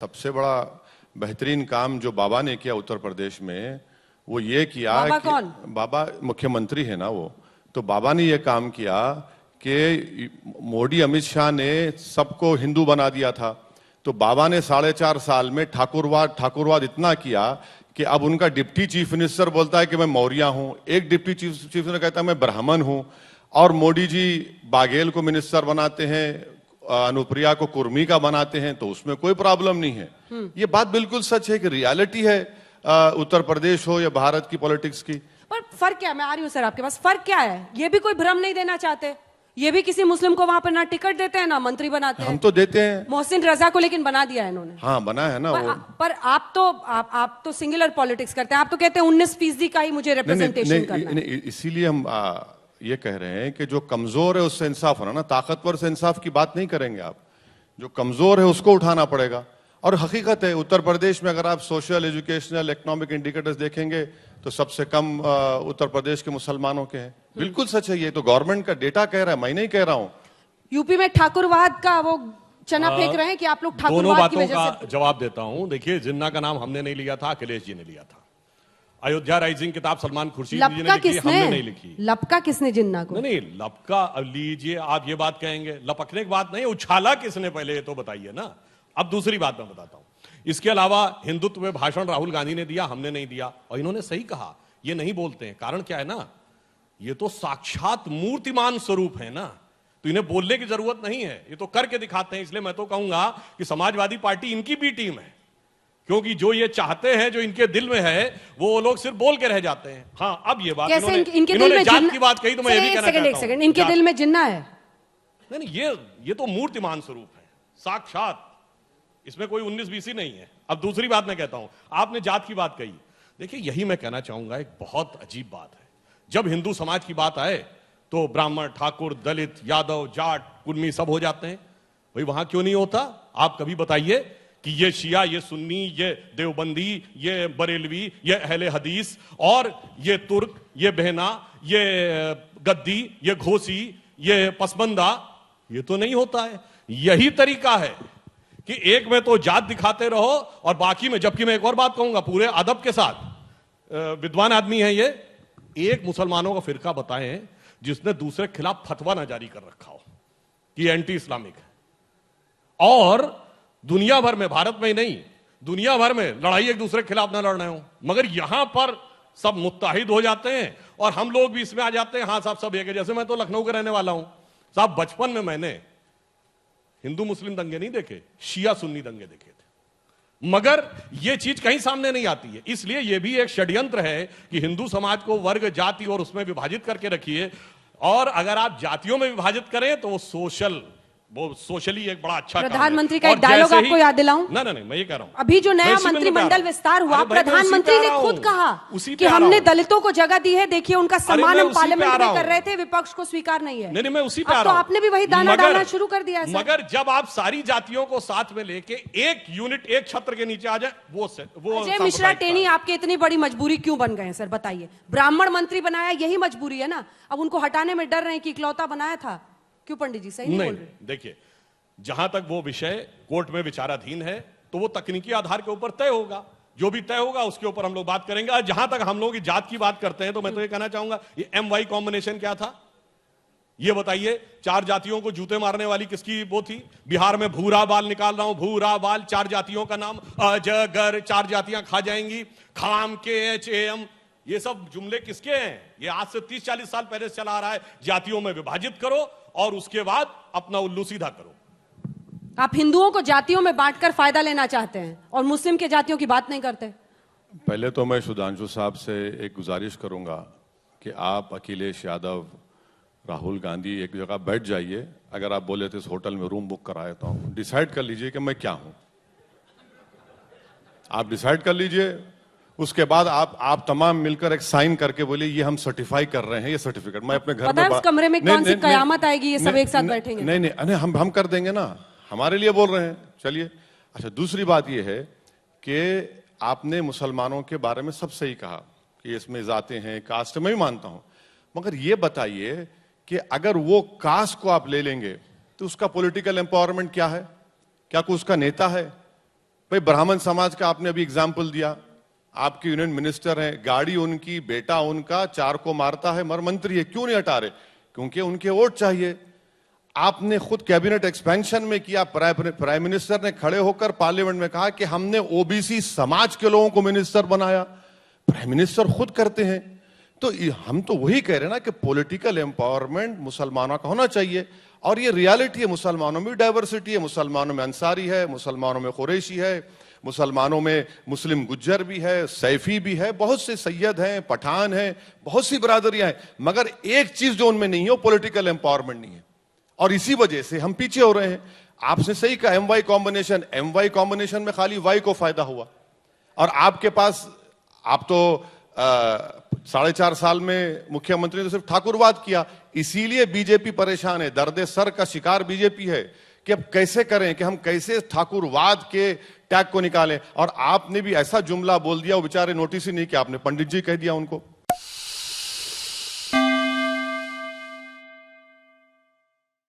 सबसे बड़ा बेहतरीन काम जो बाबा ने किया उत्तर प्रदेश में वो ये किया बाबा कि कौन? बाबा मुख्यमंत्री है ना वो। तो बाबा ने ये काम किया कि मोदी अमित शाह ने सबको हिंदू बना दिया था। तो बाबा ने 4.5 साल में ठाकुरवाद इतना किया कि अब उनका डिप्टी चीफ मिनिस्टर बोलता है कि मैं मौर्य हूं, एक डिप्टी चीफ मिनिस्टर कहता है मैं ब्राह्मण हूं, और मोदी जी बाघेल को मिनिस्टर बनाते हैं, अनुप्रिया को कुर्मी का बनाते हैं, तो उसमें कोई प्रॉब्लम नहीं है। ये बात बिल्कुल सच है कि रियलिटी है, उत्तर प्रदेश हो या भारत की पॉलिटिक्स की। पर फर्क क्या है? मैं आ रही हूं सर आपके पास। फर्क क्या है? ये भी कोई भ्रम नहीं देना चाहते, ये भी किसी मुस्लिम को वहां पर ना टिकट देते हैं ना मंत्री बनाते हैं। हम तो देते हैं मोहसिन रजा को, लेकिन बना दिया है इन्होंने। हाँ बना है ना वो। पर आप तो सिंगुलर पॉलिटिक्स करते हैं। आप तो कहते हैं 19% का ही मुझे रिप्रेजेंटेशन करना है। इसीलिए हम ये कह रहे हैं कि जो कमजोर है उससे इंसाफ होना ना, ताकतवर से इंसाफ की बात नहीं करेंगे आप। जो कमजोर है उसको उठाना पड़ेगा। और हकीकत है उत्तर प्रदेश में अगर आप सोशल, एजुकेशनल, इकोनॉमिक इंडिकेटर्स देखेंगे तो सबसे कम उत्तर प्रदेश के मुसलमानों के हैं। बिल्कुल सच है, ये तो गवर्नमेंट का डेटा कह रहा है, मैं नहीं कह रहा हूं। यूपी में ठाकुरवाद का वो चना फेंक रहे हैं कि आप लोग ठाकुरवाद की वजह से। दोनों बातों का जवाब देता हूं। देखिए, जिन्ना का नाम हमने नहीं लिया था, अखिलेश जी ने लिया था। अयोध्या राइजिंग किताब सलमान खुर्शीद जी ने लिखी, हमने नहीं लिखी। लपका किसने जिन्ना को? नहीं, लपका लीजिए आप, ये बात कहेंगे लपकने की बात नहीं, उछाला किसने पहले ये तो बताइए ना। अब दूसरी बात मैं बताता हूं। इसके अलावा हिंदुत्व में भाषण राहुल गांधी ने दिया, हमने नहीं दिया। और इन्होंने सही कहा, ये नहीं बोलते हैं। कारण क्या है ना, ये तो साक्षात मूर्तिमान स्वरूप है ना, तो इन्हें बोलने की जरूरत नहीं है, ये तो करके दिखाते हैं। इसलिए मैं तो कहूंगा कि समाजवादी पार्टी इनकी भी टीम है, क्योंकि जो ये चाहते हैं, जो इनके दिल में है, वो लोग सिर्फ बोल के रह जाते हैं। हाँ, अब ये बात इन्होंने जात की बात कही, तो मैं ये भी कहना चाहता हूं, इनके दिल में जिन्ना है। नहीं, ये तो मूर्तिमान स्वरूप है, साक्षात। इसमें कोई 19-20 नहीं है। अब दूसरी बात मैं कहता हूं, आपने जात की बात कही। देखिए, यही मैं कहना चाहूंगा, एक बहुत अजीब बात है। जब हिंदू समाज की बात आए तो ब्राह्मण, ठाकुर, दलित, यादव, जाट, कुर्मी सब हो जाते हैं। भाई वहां क्यों नहीं होता? आप कभी बताइए कि ये शिया, ये सुन्नी, ये देवबंदी, ये बरेलवी, ये अहले हदीस, और ये तुर्क, ये बहना, ये गद्दी, ये घोसी, ये पसबंदा, ये तो नहीं होता है। यही तरीका है कि एक में तो जात दिखाते रहो और बाकी में, जबकि मैं एक और बात कहूंगा पूरे अदब के साथ, विद्वान आदमी है ये, एक मुसलमानों का फिरका बताएं जिसने दूसरे के खिलाफ फतवा ना जारी कर रखा हो कि एंटी इस्लामिक है, और दुनिया भर में, भारत में ही नहीं दुनिया भर में लड़ाई एक दूसरे के खिलाफ ना लड़ रहे हो, मगर यहां पर सब मुत्ताहिद हो जाते हैं और हम लोग भी इसमें आ जाते हैं। हाँ साहब, सब एक है। जैसे मैं तो लखनऊ का रहने वाला हूं साहब, बचपन में मैंने हिंदू मुस्लिम दंगे नहीं देखे, शिया सुन्नी दंगे देखे थे, मगर यह चीज कहीं सामने नहीं आती है। इसलिए यह भी एक षड्यंत्र है कि हिंदू समाज को वर्ग, जाति और उसमें विभाजित करके रखिए, और अगर आप जातियों में विभाजित करें तो वो सोशली एक बड़ा अच्छा प्रधानमंत्री का एक डायलॉग आपको याद दिलाऊं? नहीं, मैं ये कह रहा हूं, अभी जो नया मंत्रिमंडल विस्तार हुआ, प्रधानमंत्री ने खुद कहा कि हमने दलितों को जगह दी है, देखिए उनका सम्मान हम पार्लियामेंट में कर रहे थे, विपक्ष को स्वीकार नहीं है। नहीं, मैं उसी पे आ रहा हूं। तो आपने भी वही दाना डालना शुरू कर दिया है। मगर जब आप सारी जातियों को साथ में लेके एक यूनिट, एक छत्र के नीचे आ जाए, वो अजय मिश्रा टेनी आपके इतनी बड़ी मजबूरी क्यों बन गए सर, बताइए? ब्राह्मण मंत्री बनाया, यही मजबूरी है ना? अब उनको हटाने में डर रहे हैं कि इकलौता बनाया था। क्यों पंडित जी, सही नहीं बोल रहे? देखिए, जहां तक वो विषय कोर्ट में विचाराधीन है, तो वो तकनीकी आधार के ऊपर तय होगा। जो भी तय होगा उसके ऊपर हम लोग बात करेंगे। और जहां तक हम लोग की जात की बात करते हैं, तो मैं तो ये कहना चाहूंगा, ये MY कॉम्बिनेशन क्या था ये बताइए? 4 जातियों को जूते मारने वाली किसकी वो थी? बिहार में भूरा बाल निकाल रहा हूं, भूरा बाल, 4 जातियों का नाम, अजगर, 4 जातियां खा जाएंगी, खाम, KHAM, ये सब जुमले किसके हैं? ये आज से 30-40 साल पहले से चला आ रहा है। जातियों में विभाजित करो और उसके बाद अपना उल्लू सीधा करो। आप हिंदुओं को जातियों में बांटकर फायदा लेना चाहते हैं और मुस्लिम के जातियों की बात नहीं करते। पहले तो मैं सुधांशु साहब से एक गुजारिश करूंगा कि आप अखिलेश यादव, राहुल गांधी एक जगह बैठ जाइए। अगर आप बोले तो इस होटल में रूम बुक कराया तो डिसाइड कर लीजिए कि मैं क्या हूं। आप डिसाइड कर लीजिए, उसके बाद आप तमाम मिलकर एक साइन करके बोलिए ये हम सर्टिफाई कर रहे हैं, ये सर्टिफिकेट मैं अपने घर में। उस कमरे में कौन सी कयामत आएगी, ये सब एक साथ बैठेंगे? नहीं, हम कर देंगे ना, हमारे लिए बोल रहे हैं, चलिए। अच्छा, दूसरी बात यह है कि आपने मुसलमानों के बारे में सब सही कहा कि इसमें जाते हैं, कास्ट, मैं भी मानता हूं, मगर ये बताइए कि अगर वो कास्ट को आप ले लेंगे तो उसका पॉलिटिकल एम्पावरमेंट क्या है? क्या कोई उसका नेता है? भाई ब्राह्मण समाज का आपने अभी एग्जाम्पल दिया, आपके यूनियन मिनिस्टर हैं, गाड़ी उनकी, बेटा उनका 4 को मारता है, मर मंत्री है, क्यों नहीं हटा रहे? क्योंकि उनके वोट चाहिए। आपने खुद कैबिनेट एक्सपेंशन में किया, प्राइम मिनिस्टर ने खड़े होकर पार्लियामेंट में कहा कि हमने ओबीसी समाज के लोगों को मिनिस्टर बनाया। प्राइम मिनिस्टर खुद करते हैं। तो हम तो वही कह रहे हैं ना कि पॉलिटिकल एम्पावरमेंट मुसलमानों का होना चाहिए, और ये रियलिटी है। मुसलमानों में डाइवर्सिटी है, मुसलमानों में अंसारी है, मुसलमानों में कुरैशी है, मुसलमानों में मुस्लिम गुज्जर भी है, सैफी भी है, बहुत से सैयद हैं, पठान हैं, बहुत सी बरादरियां हैं, मगर एक चीज जो उनमें नहीं है वो पॉलिटिकल एम्पावरमेंट नहीं है, और इसी वजह से हम पीछे हो रहे हैं। आपने सही कहा, एम वाई कॉम्बिनेशन में खाली वाई को फायदा हुआ, और आपके पास, आप तो 4.5 साल में मुख्यमंत्री ने सिर्फ ठाकुरवाद किया, इसीलिए बीजेपी परेशान है। दर्द सर का शिकार बीजेपी है कि अब कैसे करें, कि हम कैसे ठाकुरवाद के टैग को निकालें। और आपने भी ऐसा जुमला बोल दिया, वो बेचारे नोटिस ही नहीं किया, आपने पंडित जी कह दिया उनको।